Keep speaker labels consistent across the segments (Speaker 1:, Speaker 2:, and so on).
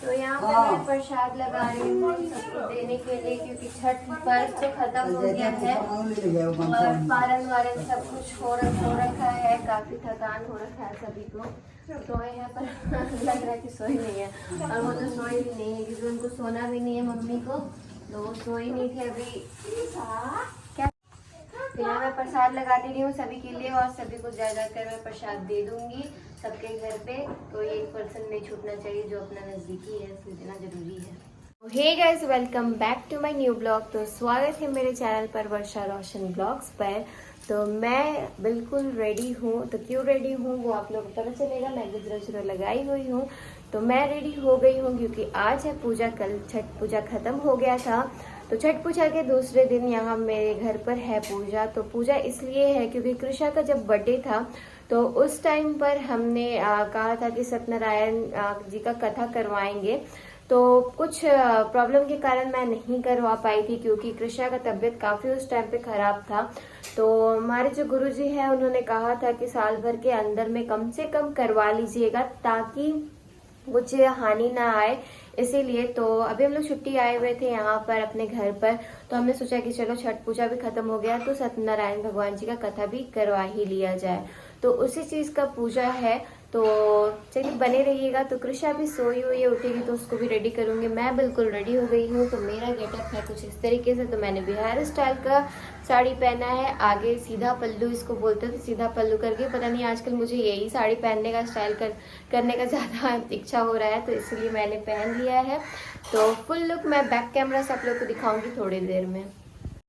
Speaker 1: तो यहाँ पे मैं प्रसाद लगा रही हूँ सबको देने के लिए, क्योंकि छठ पर्व तो खत्म हो गया है और पारण वारण सब कुछ हो रखा है। काफी थकान हो रखा है सभी को। सोए हैं पर लग रहा है कि सोई नहीं है, और वो तो सोई भी नहीं है क्योंकि उनको सोना भी नहीं है मम्मी को, तो वो सोई नहीं थे अभी। क्या तो यहाँ मैं प्रसाद लगा दे रही हूँ सभी के लिए, और सभी को जा कर मैं प्रसाद दे दूंगी सबके घर पे। तो ये 1% नहीं छूटना चाहिए, जो अपना नज़दीकी है उसको देना जरूरी है। Hey guys, welcome back to my new blog. तो स्वागत है मेरे चैनल पर वर्षा रोशन ब्लॉग्स पर। तो मैं बिल्कुल रेडी हूँ। तो क्यों रेडी हूँ वो आप लोगों को पता चलेगा। मैं गजरा लगाई हुई हूँ, तो मैं रेडी हो गई हूँ क्योंकि आज है पूजा। कल छठ पूजा खत्म हो गया था, तो छठ पूजा के दूसरे दिन यहाँ मेरे घर पर है पूजा। तो पूजा इसलिए है क्योंकि कृषा का जब बर्थडे था तो उस टाइम पर हमने कहा था कि सत्यनारायण जी का कथा करवाएंगे। तो कुछ प्रॉब्लम के कारण मैं नहीं करवा पाई थी, क्योंकि कृषा का तबीयत काफ़ी उस टाइम पे ख़राब था। तो हमारे जो गुरुजी हैं उन्होंने कहा था कि साल भर के अंदर में कम से कम करवा लीजिएगा ताकि कुछ हानि ना आए, इसीलिए। तो अभी हम लोग छुट्टी आए हुए थे यहाँ पर अपने घर पर, तो हमने सोचा कि चलो छठ पूजा भी खत्म हो गया तो सत्यनारायण भगवान जी का कथा भी करवा ही लिया जाए। तो उसी चीज का पूजा है, तो चलिए बने रहिएगा। तो कृषा भी सोई हुई है, उठेगी तो उसको भी रेडी करूंगी। मैं बिल्कुल रेडी हो गई हूँ। तो मेरा गेटअप है कुछ इस तरीके से। तो मैंने बिहार स्टाइल का साड़ी पहना है, आगे सीधा पल्लू इसको बोलते थे, सीधा पल्लू करके। पता नहीं आजकल मुझे यही साड़ी पहनने का स्टाइल करने का ज़्यादा इच्छा हो रहा है, तो इसलिए मैंने पहन लिया है। तो फुल लुक मैं बैक कैमरा से आप लोग को दिखाऊंगी थोड़ी देर में।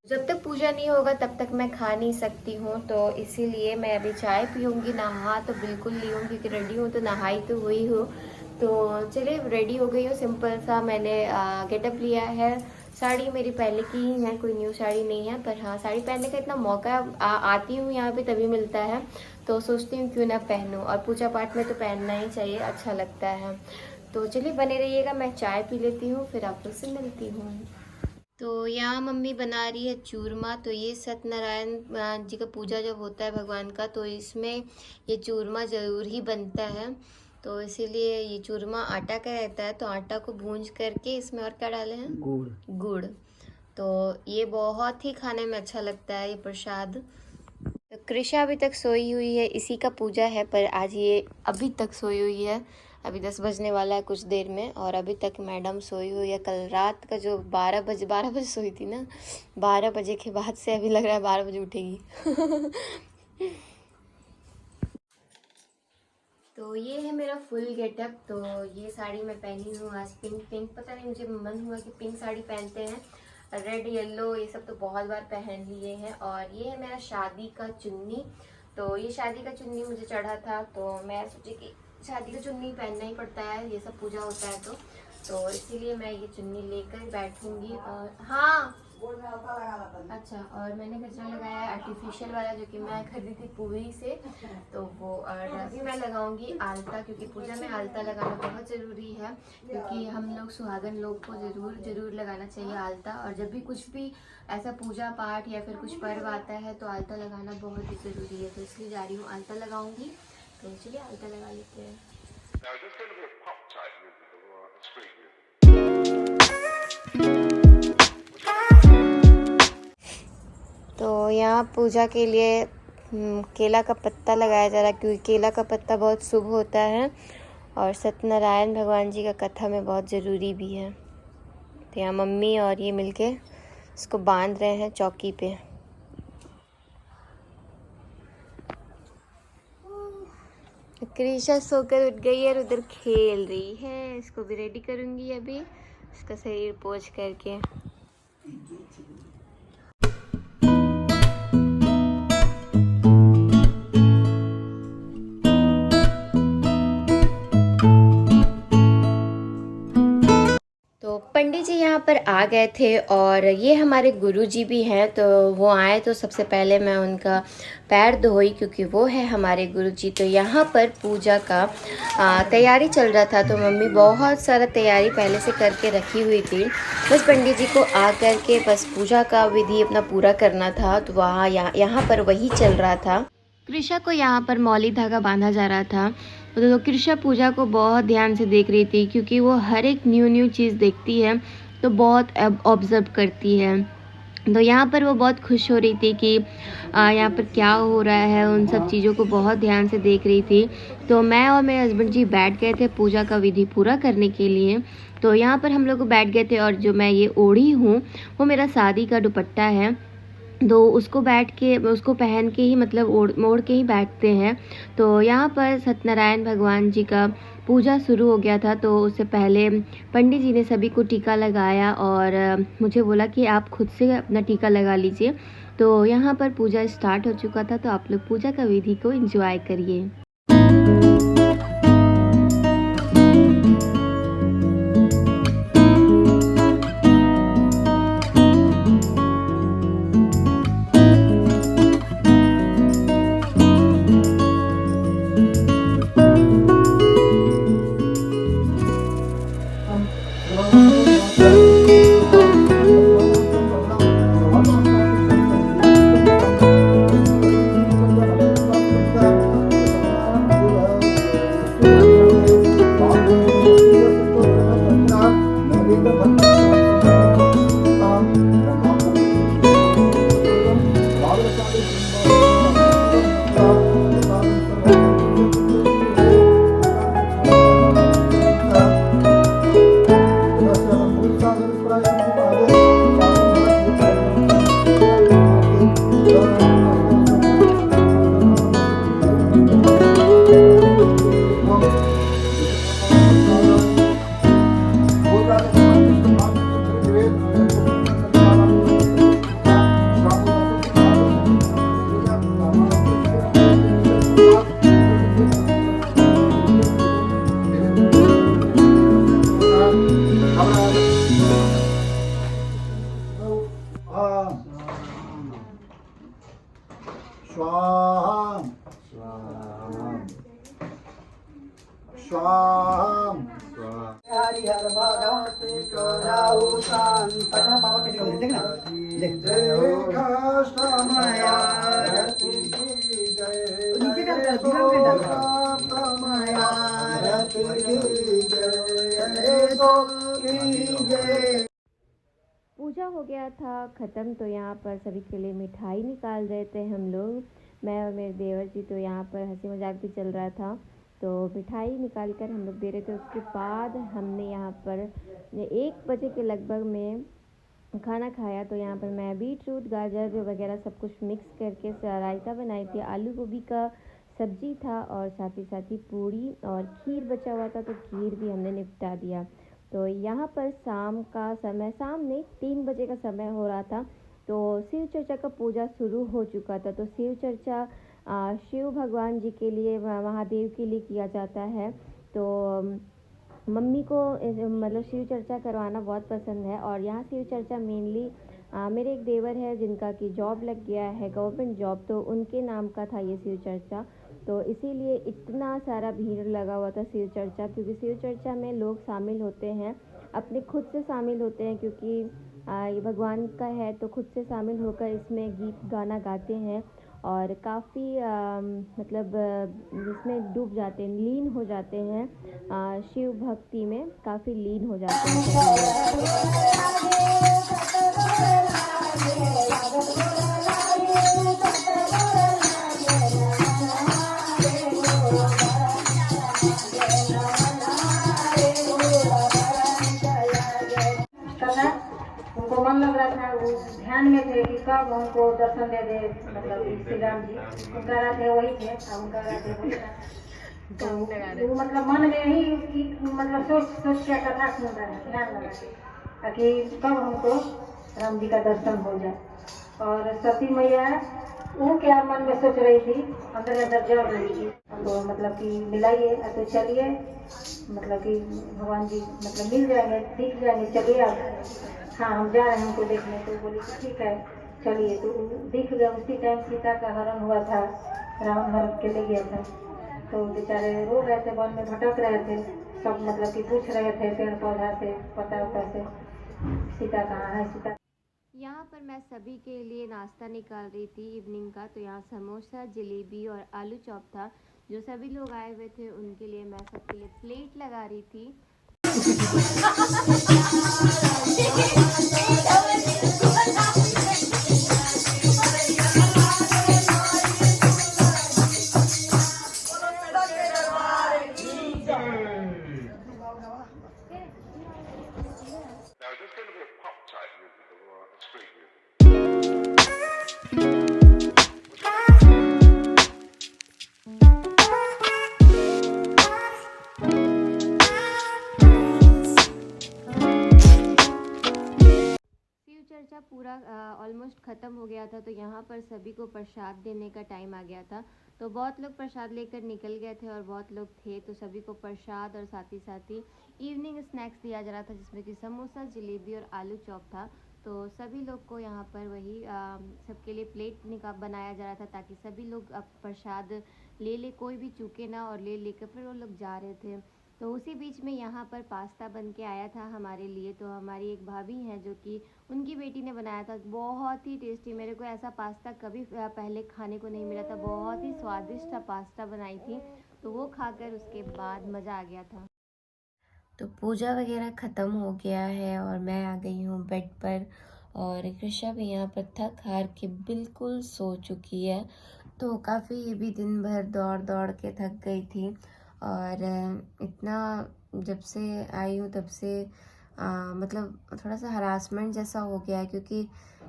Speaker 1: जब तक पूजा नहीं होगा तब तक मैं खा नहीं सकती हूँ, तो इसीलिए मैं अभी चाय पीऊँगी। नहा तो बिल्कुल ली हूँ क्योंकि रेडी हूँ, तो नहाई तो हुई हूँ। तो चलिए रेडी हो गई हूँ। सिंपल सा मैंने गेटअप लिया है। साड़ी मेरी पहले की ही है, कोई न्यू साड़ी नहीं है, पर हाँ साड़ी पहनने का इतना मौका आती हूँ यहाँ पे तभी मिलता है, तो सोचती हूँ क्यों ना पहनूँ। और पूजा पाठ में तो पहनना ही चाहिए, अच्छा लगता है। तो चलिए बने रहिएगा, मैं चाय पी लेती हूँ फिर आप लोग से मिलती हूँ। तो यहाँ मम्मी बना रही है चूरमा। तो ये सत्यनारायण जी का पूजा जब होता है भगवान का, तो इसमें ये चूरमा ज़रूर ही बनता है। तो इसीलिए ये चूरमा आटा का रहता है, तो आटा को भूंज करके इसमें और क्या डाले हैं, गुड़। तो ये बहुत ही खाने में अच्छा लगता है ये प्रसाद। तो कृषा अभी तक सोई हुई है, इसी का पूजा है, पर आज ये अभी तक सोई हुई है। अभी 10 बजने वाला है कुछ देर में, और अभी तक मैडम सोई हुई है। कल रात का जो 12 बजे सोई थी ना, 12 बजे के बाद से अभी लग रहा है 12 बजे उठेगी। तो ये है मेरा फुल गेटअप। तो ये साड़ी मैं पहनी हूँ आज पिंक। पता नहीं मुझे मन हुआ कि पिंक साड़ी पहनते हैं। रेड येलो ये सब तो बहुत बार पहन लिए हैं। और ये है मेरा शादी का चुन्नी। तो ये शादी का चुन्नी मुझे चढ़ा था, तो मैं सोची कि शादी का चुन्नी पहनना ही पड़ता है, ये सब पूजा होता है तो इसीलिए मैं ये चुन्नी लेकर बैठूंगी। और हाँ अच्छा, और मैंने गजरा लगाया है आर्टिफिशियल वाला, जो कि मैं खरीदी थी पूरी से। तो वो, और अभी मैं लगाऊंगी आलता, क्योंकि पूजा में आलता लगाना बहुत ज़रूरी है, क्योंकि हम लोग सुहागन लोग को ज़रूर लगाना चाहिए आलता। और जब भी कुछ भी ऐसा पूजा पाठ या फिर कुछ पर्व आता है तो आलता लगाना बहुत ही ज़रूरी है। तो इसलिए जा रही हूँ आलता लगाऊंगी। तो चलिए आलता लगा लेते हैं। तो यहाँ पूजा के लिए केला का पत्ता लगाया जा रहा है, क्योंकि केला का पत्ता बहुत शुभ होता है और सत्यनारायण भगवान जी का कथा में बहुत ज़रूरी भी है। तो यहाँ मम्मी और ये मिलके इसको बांध रहे हैं चौकी पे। कृषा सोकर उठ गई है और उधर खेल रही है। इसको भी रेडी करूँगी अभी, इसका शरीर पोंछ करके। तो पंडित जी यहाँ पर आ गए थे, और ये हमारे गुरुजी भी हैं। तो वो आए तो सबसे पहले मैं उनका पैर धोई, क्योंकि वो है हमारे गुरुजी। तो यहाँ पर पूजा का तैयारी चल रहा था, तो मम्मी बहुत सारा तैयारी पहले से करके रखी हुई थी। बस पंडित जी को आ कर के बस पूजा का विधि अपना पूरा करना था। तो वहाँ यहाँ पर वही चल रहा था। कृषा को यहाँ पर मौली धागा बांधा जा रहा था। तो कृषा पूजा को बहुत ध्यान से देख रही थी, क्योंकि वो हर एक न्यू चीज़ देखती है तो बहुत ऑब्ज़र्व करती है। तो यहाँ पर वो बहुत खुश हो रही थी कि यहाँ पर क्या हो रहा है, उन सब चीज़ों को बहुत ध्यान से देख रही थी। तो मैं और मेरे हस्बैंड जी बैठ गए थे पूजा का विधि पूरा करने के लिए। तो यहाँ पर हम लोग बैठ गए थे, और जो मैं ये ओढ़ी हूँ वो मेरा शादी का दुपट्टा है। तो उसको पहन के ही मतलब ओढ़ के ही बैठते हैं। तो यहाँ पर सत्यनारायण भगवान जी का पूजा शुरू हो गया था। तो उससे पहले पंडित जी ने सभी को टीका लगाया, और मुझे बोला कि आप खुद से अपना टीका लगा लीजिए। तो यहाँ पर पूजा स्टार्ट हो चुका था। तो आप लोग पूजा का विधि को एंजॉय करिए। पूजा हो गया था ख़त्म। तो यहाँ पर सभी के लिए मिठाई निकाल रहे थे हम लोग, मैं और मेरे देवर जी। तो यहाँ पर हंसी मजाक भी चल रहा था, तो मिठाई निकाल कर हम लोग दे रहे थे। उसके बाद हमने यहाँ पर 1 बजे के लगभग में खाना खाया। तो यहाँ पर मैं बीटरूट गाजर वगैरह सब कुछ मिक्स करके रायता बनाई थी, आलू गोभी का सब्जी था, और साथ ही पूड़ी और खीर बचा हुआ था। तो खीर भी हमने निपटा दिया। तो यहाँ पर शाम नहीं 3 बजे का समय हो रहा था। तो शिव चर्चा का पूजा शुरू हो चुका था। तो शिव चर्चा शिव भगवान जी के लिए, महादेव के लिए किया जाता है। तो मम्मी को मतलब शिव चर्चा करवाना बहुत पसंद है। और यहाँ शिव चर्चा मेनली मेरे एक देवर है जिनका कि जॉब लग गया है, गवर्नमेंट जॉब, तो उनके नाम का था ये शिव चर्चा। तो इसीलिए इतना सारा भीड़ लगा हुआ था शिव चर्चा, क्योंकि शिव चर्चा में लोग शामिल होते हैं, अपने खुद से शामिल होते हैं, क्योंकि ये भगवान का है। तो खुद से शामिल होकर इसमें गीत गाना गाते हैं, और काफ़ी मतलब इसमें डूब जाते हैं, लीन हो जाते हैं, शिव भक्ति में काफ़ी लीन हो जाते हैं।
Speaker 2: उनको मन लग रहा था, वो ध्यान में थे कि कब उनको दर्शन दे दे, मतलब श्री राम जी उनका रथ है वही थे, उनका रथ है वही था। तो वो मतलब मन में ही मतलब सोच के कथा सुन रहा है, ध्यान लगा के, ताकि कब हमको राम जी का दर्शन हो जाए। और सती मैया वो क्या मन में सोच रही थी, अंदर जल रही थी। तो मतलब कि मिलाइए, तो चलिए, मतलब कि भगवान जी मतलब मिल जाएंगे, दिख जाएंगे, चलिए आप। हाँ, हम जा रहे हैं उनको देखने। तो बोली कि ठीक है चलिए। तो दिख गया। उसी टाइम सीता का हरण हुआ था, रावण हरण के ले गया था। तो बेचारे रो रहे थे, वन में भटक रहे थे, सब मतलब कि पूछ रहे थे पेड़ पौधा से, पता से सीता कहाँ है, सीता।
Speaker 1: यहाँ पर मैं सभी के लिए नाश्ता निकाल रही थी इवनिंग का। तो यहाँ समोसा, जलेबी और आलू चॉप था। जो सभी लोग आए हुए थे उनके लिए मैं सबके लिए प्लेट लगा रही थी।
Speaker 3: Now, is this going to be a pop type musical or a street musical?
Speaker 1: Shiv चर्चा पूरा ऑलमोस्ट ख़त्म हो गया था। तो यहाँ पर सभी को प्रसाद देने का टाइम आ गया था। तो बहुत लोग प्रसाद लेकर निकल गए थे और बहुत लोग थे। तो सभी को प्रसाद और साथ ही इवनिंग स्नैक्स दिया जा रहा था, जिसमें कि समोसा, जलेबी और आलू चॉप था। तो सभी लोग को यहाँ पर वही सबके लिए प्लेट बनाया जा रहा था, ताकि सभी लोग अब प्रसाद ले कोई भी चूके ना, और लेकर फिर वो लोग जा रहे थे। तो उसी बीच में यहाँ पर पास्ता बन के आया था हमारे लिए। तो हमारी एक भाभी हैं जो कि उनकी बेटी ने बनाया था, बहुत ही टेस्टी। मेरे को ऐसा पास्ता कभी पहले खाने को नहीं मिला था। बहुत ही स्वादिष्ट सा पास्ता बनाई थी। तो वो खाकर उसके बाद मज़ा आ गया था। तो पूजा वगैरह ख़त्म हो गया है और मैं आ गई हूँ बेड पर। और कृषा भी यहाँ पर थक हार के बिल्कुल सो चुकी है। तो काफ़ी ये भी दिन भर दौड़ दौड़ के थक गई थी। और इतना जब से आई हूँ तब से मतलब थोड़ा सा हरासमेंट जैसा हो गया है, क्योंकि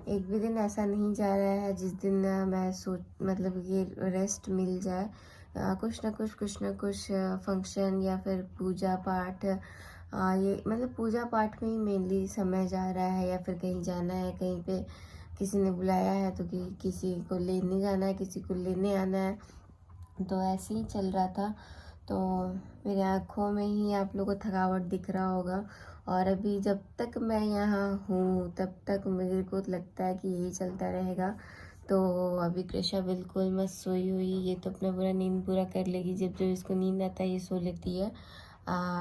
Speaker 1: एक भी दिन ऐसा नहीं जा रहा है जिस दिन मैं मतलब ये रेस्ट मिल जाए। कुछ ना कुछ फंक्शन या फिर पूजा पाठ, ये मतलब पूजा पाठ में ही मेनली समय जा रहा है, या फिर कहीं जाना है, कहीं पे किसी ने बुलाया है तो किसी को लेने जाना है, किसी को लेने आना है। तो ऐसे ही चल रहा था। तो मेरी आँखों में ही आप लोगों को थकावट दिख रहा होगा। और अभी जब तक मैं यहाँ हूँ तब तक मेरे को लगता है कि यही चलता रहेगा। तो अभी कृषा बिल्कुल मस्त सोई हुई, ये तो अपना पूरा नींद पूरा कर लेगी। जब जब इसको नींद आता है ये सो लेती है।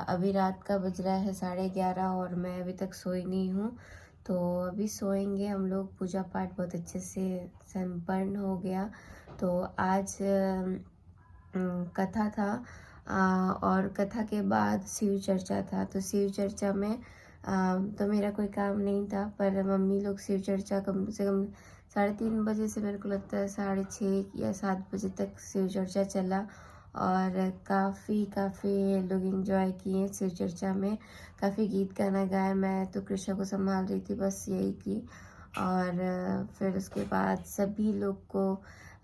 Speaker 1: अभी रात का बज रहा है 11:30 और मैं अभी तक सोई नहीं हूँ। तो अभी सोएंगे हम लोग। पूजा पाठ बहुत अच्छे से संपन्न हो गया। तो आज कथा था, और कथा के बाद शिव चर्चा था। तो शिव चर्चा में तो मेरा कोई काम नहीं था, पर मम्मी लोग शिव चर्चा कम से कम 3:30 बजे से, मेरे को लगता है 6:30 या 7 बजे तक शिव चर्चा चला। और काफ़ी लोग एंजॉय किए शिव चर्चा में। काफ़ी गीत गाना गाया। मैं तो कृष्णा को संभाल रही थी, बस यही की। और फिर उसके बाद सभी लोग को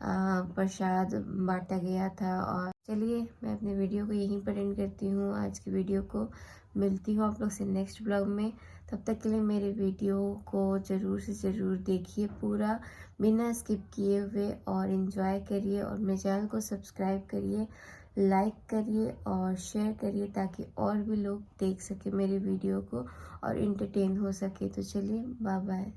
Speaker 1: प्रसाद बांटा गया था। और चलिए मैं अपने वीडियो को यहीं पर एंड करती हूँ। आज की वीडियो को मिलती हूँ आप लोग से नेक्स्ट ब्लॉग में। तब तक के लिए मेरे वीडियो को ज़रूर से ज़रूर देखिए पूरा, बिना स्किप किए हुए, और इन्जॉय करिए। और मेरे चैनल को सब्सक्राइब करिए, लाइक करिए और शेयर करिए, ताकि और भी लोग देख सके मेरे वीडियो को और इंटरटेन हो सके। तो चलिए बाय बाय।